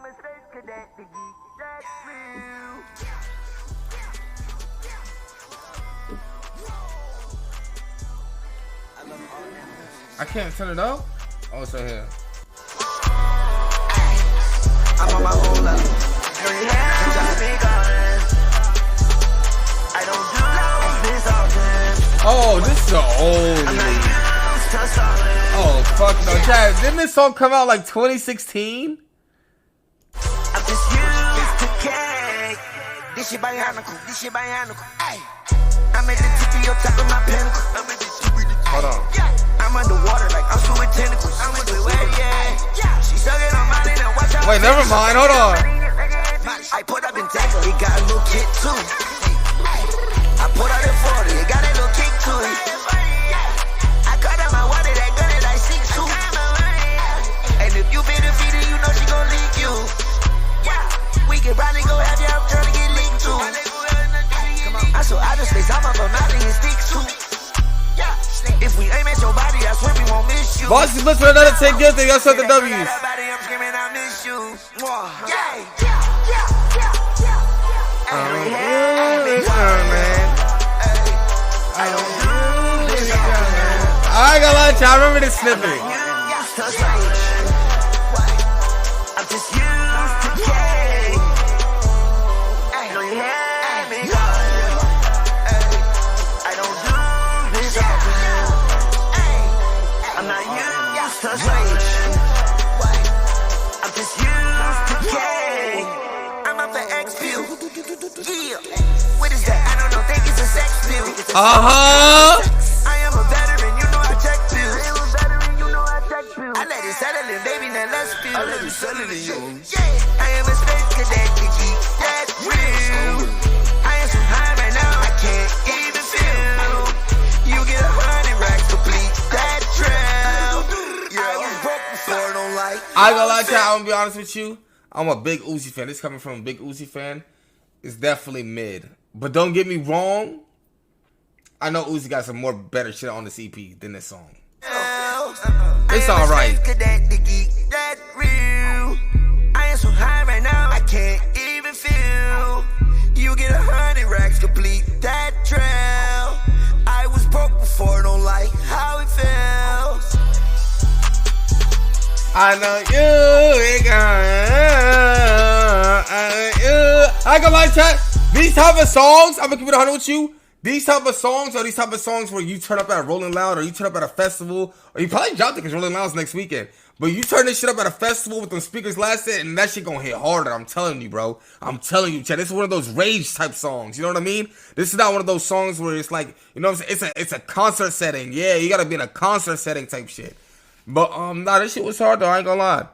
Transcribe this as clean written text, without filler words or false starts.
am a space cadet, the geek that's real. I can't turn it up? Oh, it's right here. I'm on my own level. I don't do this often. Oh, this is an old. Oh, fuck no. Chad, didn't this song come out like 2016? I'm just used to cake. This shit bionicle. Ay, I'm at the tip of your top of my pinnacle. Hold on. I'm underwater like I'm swimming tentacles. I'm with the way, yeah. She sucking on my and watch out. Wait, never mind. Hold on. I put up in tackle, he got a little kick too. I put out in 40, it got a little kick to it. I cut out my water, that gun is like 6'2". And if you been defeated, you know she gon' leak you. We can probably go have you out trying to get leaked too. I saw out of space, I'm up a mountain and sticks too. If we aim at your body, I swear we won't miss you. Boss, you listen to another 10 good thing. That's what the W's. I'm screaming, I miss you. I ain't gonna lie to you, I remember this snippet. I'm just used to cake. I don't do this often. I'm not used to rage. I'm just used to cake. I'm up for X pill. Yeah. What is that? I don't know. Think it's a sex pill. I am a veteran. You know I check pills. I let it settle in, baby. Now let's feel. I let it settle in you. Yeah. I am a space cadet. The geek that's real. I am so high right now. I can't even feel. You get 100 racks complete that trail. I was broke before, don't like. I ain't gonna lie to you, I'm gonna be honest with you. I'm a big Uzi fan. This coming from a big Uzi fan. It's definitely mid. But don't get me wrong. I know Uzi got some more better shit on this EP than this song. It's alright. I am so high right now, I can't even feel. You get 100 racks complete that trail. I was broke before, don't like how it feels. I know you ain't I ain't gonna lie to you. These type of songs, I'm gonna keep it 100 with you. These type of songs are these type of songs where you turn up at Rolling Loud or you turn up at a festival or you probably dropped it because Rolling Loud's next weekend. But you turn this shit up at a festival with them speakers lasted and that shit gonna hit harder. I'm telling you, bro. I'm telling you, Chad. This is one of those rage type songs. You know what I mean? This is not one of those songs where it's like, you know what I'm saying? It's a concert setting. Yeah, you gotta be in a concert setting type shit. But nah, this shit was hard though. I ain't gonna lie.